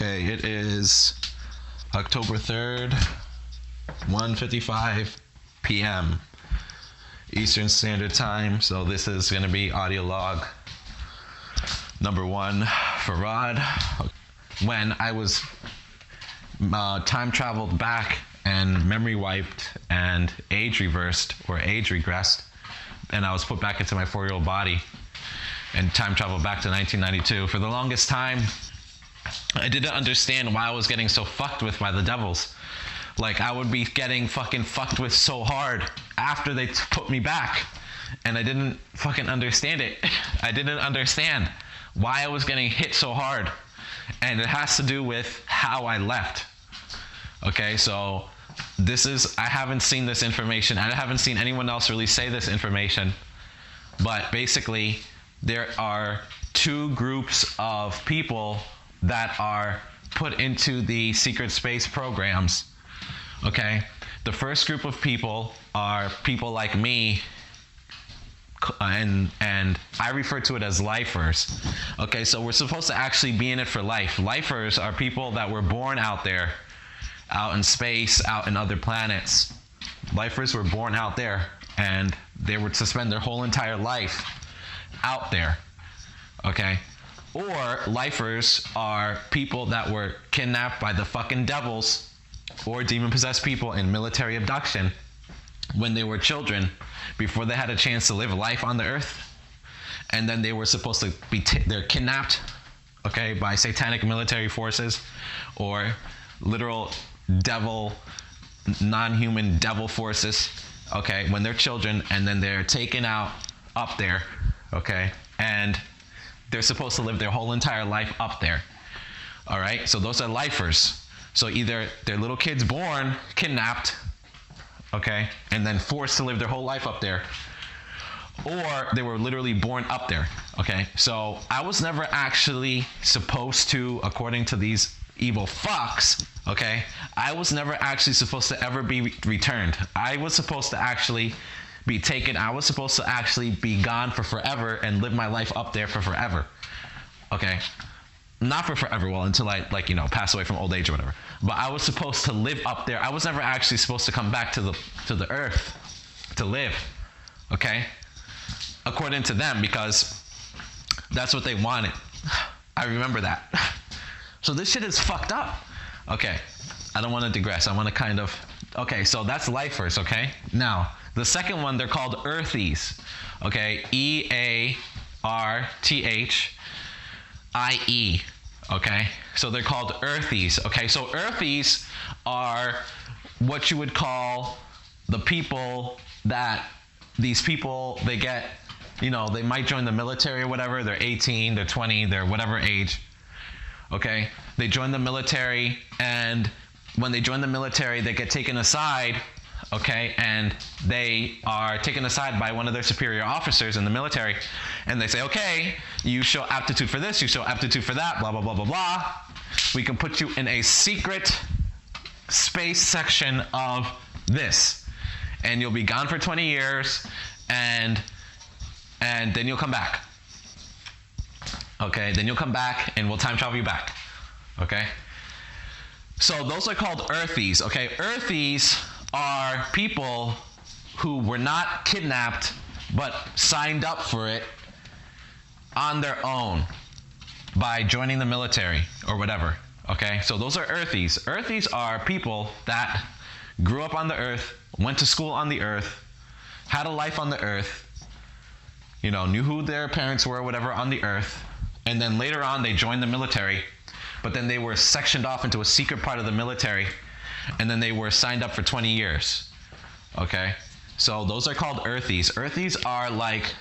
Okay, it is October 3rd, 1:55 p.m. Eastern Standard Time. So this is going to be audio log number 1 for Rod. When I was time traveled back and memory wiped and age reversed or age regressed, and I was put back into my 4-year-old body and time traveled back to 1992. For the longest time, I didn't understand why I was getting so fucked with by the devils. Like, I would be getting fucking fucked with so hard after they put me back, and I didn't fucking understand it. I didn't understand why I was getting hit so hard, and it has to do with how I left. Okay, so I haven't seen this information. I haven't seen anyone else really say this information, but basically there are 2 groups of people that are put into the secret space programs. Okay, the first group of people are people like me, and I refer to it as lifers. Okay, so we're supposed to actually be in it for life. Lifers are people that were born out there, out in space, out in other planets. Lifers were born out there, and they would spend their whole entire life out there. Okay, or lifers are people that were kidnapped by the fucking devils or demon-possessed people in military abduction when they were children, before they had a chance to live life on the earth, and then they were supposed to be they're kidnapped, okay, by satanic military forces or literal devil, non-human devil forces, okay, when they're children, and then they're taken out up there, okay, and they're supposed to live their whole entire life up there. All right, so those are lifers. So either they're little kids born kidnapped, okay, and then forced to live their whole life up there, or they were literally born up there. Okay, so I was never actually supposed to, according to these evil fucks, okay, I was never actually supposed to ever be returned. I was supposed to actually be taken. I was supposed to actually be gone for forever and live my life up there for forever. Okay, not for forever, well, until I, like, you know, pass away from old age or whatever. But I was supposed to live up there. I was never actually supposed to come back to the earth to live. Okay, according to them, because that's what they wanted. I remember that. So this shit is fucked up. Okay, I don't want to digress. I want to kind of, okay, so that's lifers, okay? Now, the second one, they're called earthies, okay? E-A-R-T-H-I-E, okay? So they're called earthies, okay? So earthies are what you would call the people that, these people, they get, you know, they might join the military or whatever. They're 18, they're 20, they're whatever age, okay? They join the military, and when they join the military, they get taken aside, okay, and they are taken aside by one of their superior officers in the military, and they say, okay, you show aptitude for this, you show aptitude for that, blah, blah, blah, blah, blah. We can put you in a secret space section of this, and you'll be gone for 20 years, and then you'll come back. Okay, then you'll come back, and we'll time travel you back. Okay? So those are called earthies, okay? Earthies are people who were not kidnapped but signed up for it on their own by joining the military or whatever, okay? So those are earthies. Earthies are people that grew up on the earth, went to school on the earth, had a life on the earth, you know, knew who their parents were, whatever, on the earth, and then later on they joined the military, but then they were sectioned off into a secret part of the military, and then they were signed up for 20 years, okay? So those are called earthies. Earthies are like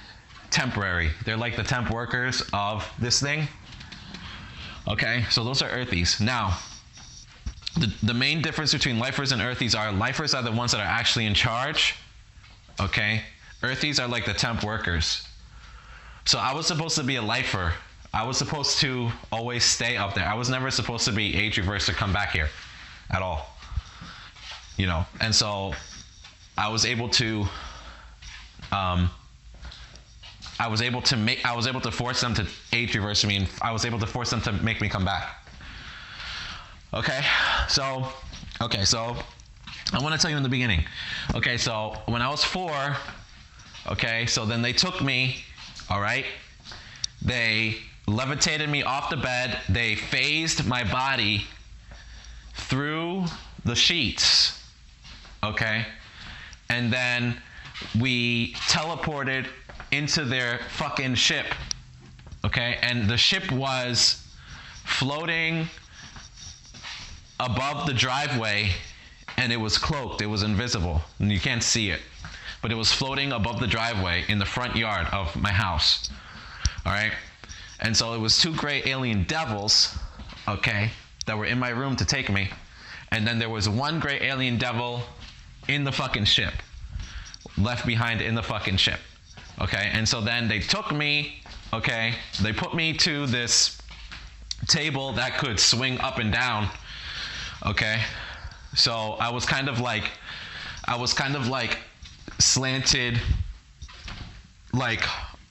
temporary. They're like the temp workers of this thing, okay? So those are earthies. Now, the main difference between lifers and earthies are, lifers are the ones that are actually in charge, okay? Earthies are like the temp workers. So I was supposed to be a lifer. I was supposed to always stay up there. I was never supposed to be age reversed to come back here at all. You know, and so I was able to force them to age reverse me, and I was able to force them to make me come back. Okay, so I want to tell you in the beginning. Okay, so when I was 4, okay, so then they took me, all right? They levitated me off the bed. They phased my body through the sheets, okay? And then we teleported into their fucking ship, okay? And the ship was floating above the driveway, and it was cloaked. It was invisible, and you can't see it. But it was floating above the driveway in the front yard of my house, all right? And so it was 2 gray alien devils, okay, that were in my room to take me. And then there was 1 gray alien devil in the fucking ship, left behind in the fucking ship, okay? And so then they took me, okay, they put me to this table that could swing up and down, okay? So I was kind of like slanted, like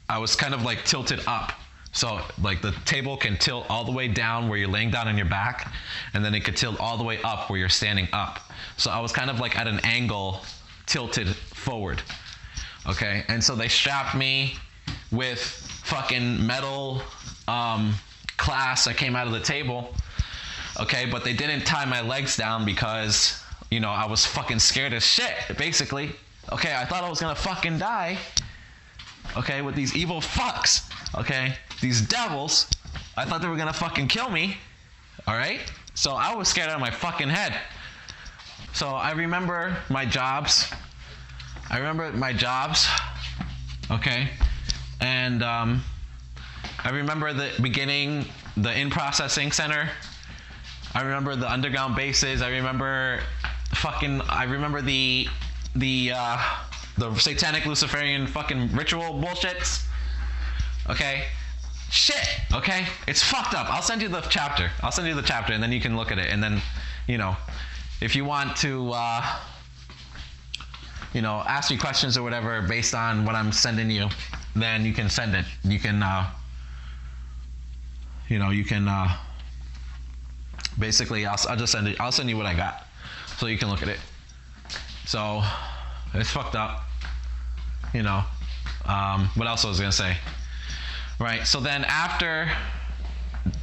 I was kind of like tilted up. So like the table can tilt all the way down where you're laying down on your back, and then it could tilt all the way up where you're standing up. So I was kind of like at an angle, tilted forward, okay? And so they strapped me with fucking metal clasps that came out of the table, okay? But they didn't tie my legs down because, you know, I was fucking scared as shit, basically. Okay, I thought I was gonna fucking die, okay, with these evil fucks, okay? These devils, I thought they were gonna fucking kill me, all right? So I was scared out of my fucking head. So I remember my jobs, okay? And I remember the beginning, the in-processing center. I remember the underground bases. I remember the satanic Luciferian fucking ritual bullshits. Okay? Shit, okay? It's fucked up. I'll send you the chapter, and then you can look at it. And then, you know, if you want to, you know, ask me questions or whatever based on what I'm sending you, then you can send it. You can, you know, you can, basically, I'll just send it. I'll send you what I got, so you can look at it. So, it's fucked up. You know, what else I was gonna say? Right, so then after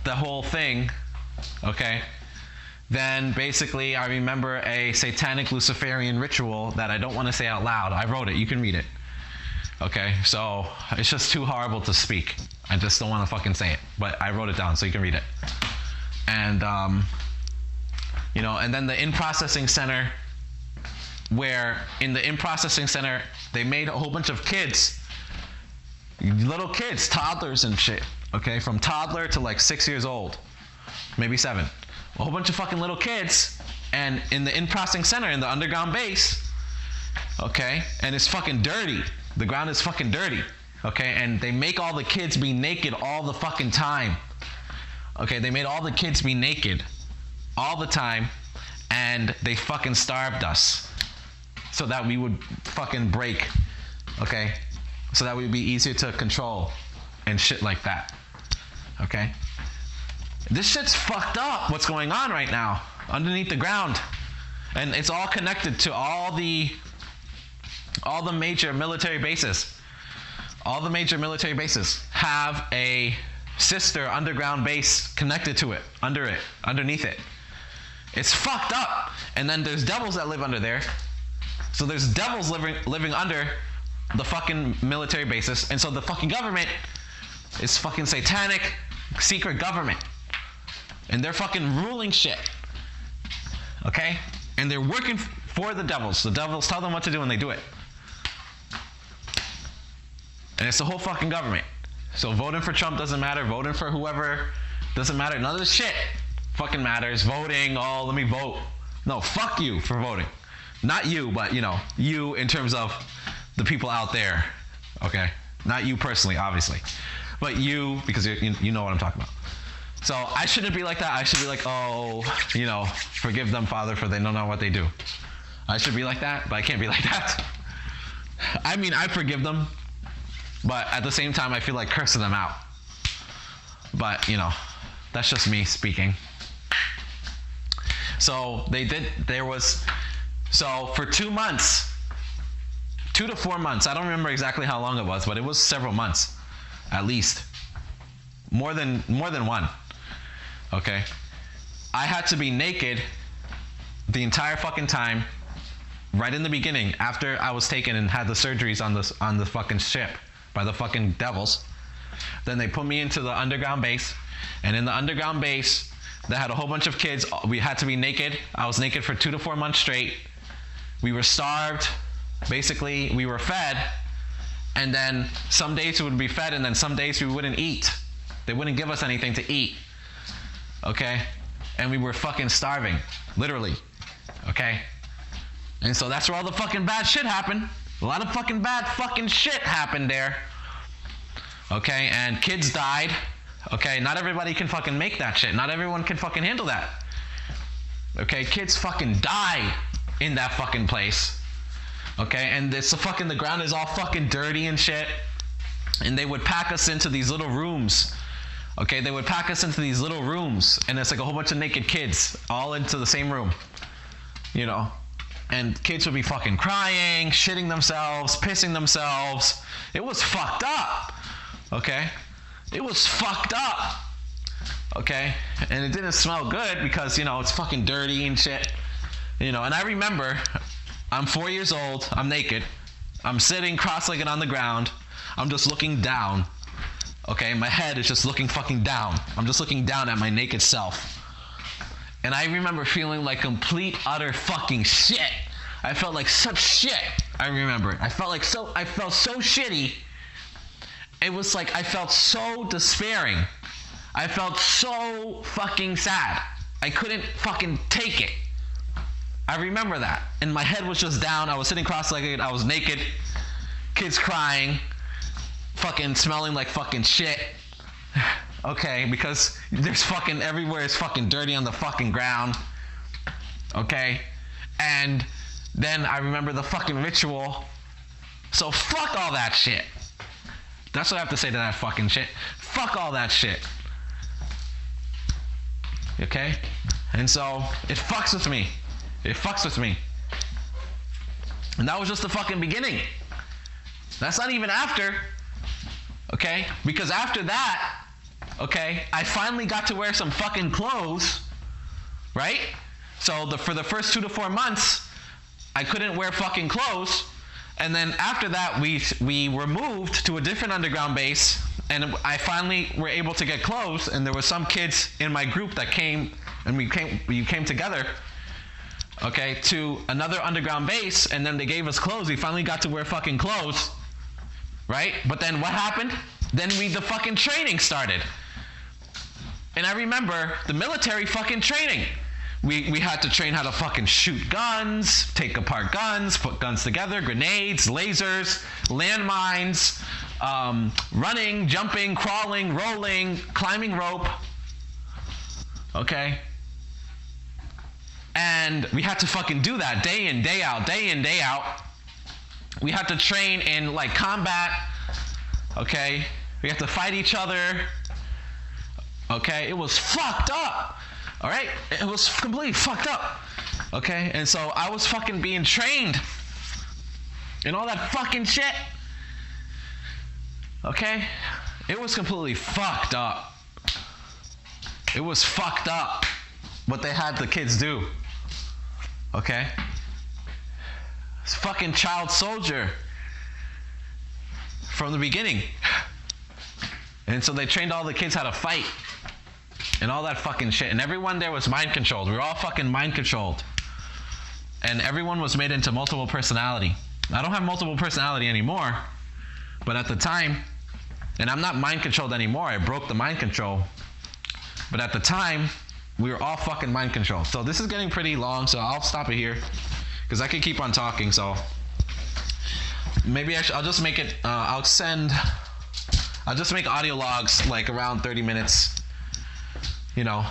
the whole thing, okay, then basically I remember a satanic Luciferian ritual that I don't want to say out loud. I wrote it, you can read it. Okay, so it's just too horrible to speak. I just don't want to fucking say it, but I wrote it down so you can read it. And, you know, and then the in-processing center, where in the in-processing center, they made a whole bunch of kids, little kids, toddlers and shit, okay, from toddler to like 6 years old, maybe 7. A whole bunch of fucking little kids, and in the in-processing center, in the underground base, okay, and it's fucking dirty. The ground is fucking dirty, okay, and they make all the kids be naked all the fucking time. Okay, they made all the kids be naked all the time, and they fucking starved us so that we would fucking break, okay? So that we'd be easier to control and shit like that, okay? This shit's fucked up, what's going on right now underneath the ground. And it's all connected to all the major military bases. All the major military bases have a sister underground base connected to it, underneath it. It's fucked up. And then there's devils that live under there. So there's devils living under the fucking military bases. And so the fucking government is fucking satanic secret government. And they're fucking ruling shit. Okay? And they're working for the devils. The devils tell them what to do and they do it. And it's the whole fucking government. So voting for Trump doesn't matter. Voting for whoever doesn't matter. None of this shit fucking matters. Voting, oh, let me vote. No, fuck you for voting. Not you, but, you know, you in terms of the people out there. Okay? Not you personally, obviously. But you, because you know what I'm talking about. So I shouldn't be like that. I should be like, oh, you know, forgive them, Father, for they don't know what they do. I should be like that, but I can't be like that. I mean, I forgive them, but at the same time, I feel like cursing them out. But, you know, that's just me speaking. So so for 2 months, 2 to 4 months, I don't remember exactly how long it was, but it was several months, at least. More than one. Okay? I had to be naked the entire fucking time, right in the beginning, after I was taken and had the surgeries on the fucking ship by the fucking devils. Then they put me into the underground base, and in the underground base, they had a whole bunch of kids. We had to be naked. I was naked for 2 to 4 months straight. We were starved. Basically, we were fed, and then some days we would be fed, and then some days we wouldn't eat. They wouldn't give us anything to eat. Okay? And we were fucking starving, literally. Okay? And so that's where all the fucking bad shit happened. A lot of fucking bad fucking shit happened there. Okay? And kids died. Okay? Not everybody can fucking make that shit. Not everyone can fucking handle that. Okay? Kids fucking die in that fucking place. Okay? And the ground is all fucking dirty and shit. And they would pack us into these little rooms. Okay? They would pack us into these little rooms. And it's like a whole bunch of naked kids all into the same room. You know? And kids would be fucking crying, shitting themselves, pissing themselves. It was fucked up. Okay? It was fucked up. Okay? And it didn't smell good because, it's fucking dirty and shit. And I remember, I'm 4 years old, I'm naked, I'm sitting cross-legged on the ground, I'm just looking down. Okay? My head is just looking fucking down. I'm just looking down at my naked self. And I remember feeling like complete, utter fucking shit. I felt like such shit. I remember. I felt so shitty. It was like I felt so despairing. I felt so fucking sad. I couldn't fucking take it. I remember that. And my head was just down. I was sitting cross-legged. I was naked. Kids crying. Fucking smelling like fucking shit. Okay, because there's fucking everywhere is fucking dirty on the fucking ground. Okay? And then I remember the fucking ritual. So fuck all that shit. That's what I have to say to that fucking shit. Fuck all that shit. Okay? And so it fucks with me. It fucks with me. And that was just the fucking beginning. That's not even after. Okay? Because after that, okay, I finally got to wear some fucking clothes, right? So for the first 2 to 4 months, I couldn't wear fucking clothes. And then after that, we were moved to a different underground base, and I finally were able to get clothes. And there were some kids in my group that came, and we came together, okay, to another underground base, and then they gave us clothes. We finally got to wear fucking clothes, right? But then what happened? Then the fucking training started. And I remember the military fucking training. We had to train how to fucking shoot guns, take apart guns, put guns together, grenades, lasers, landmines, running, jumping, crawling, rolling, climbing rope. Okay? And we had to fucking do that day in, day out, day in, day out. We had to train in like combat. Okay? We had to fight each other. Okay? It was fucked up. All right? It was completely fucked up. Okay? And so I was fucking being trained and all that fucking shit. Okay? It was completely fucked up. It was fucked up what they had the kids do. Okay? It's fucking child soldier from the beginning. And so they trained all the kids how to fight and all that fucking shit. And everyone there was mind controlled. We were all fucking mind controlled. And everyone was made into multiple personality. I don't have multiple personality anymore, but at the time, and I'm not mind controlled anymore. I broke the mind control. But at the time, we were all fucking mind controlled. So this is getting pretty long, so I'll stop it here because I could keep on talking. So maybe I'll just make it. I'll just make audio logs like around 30 minutes. You know,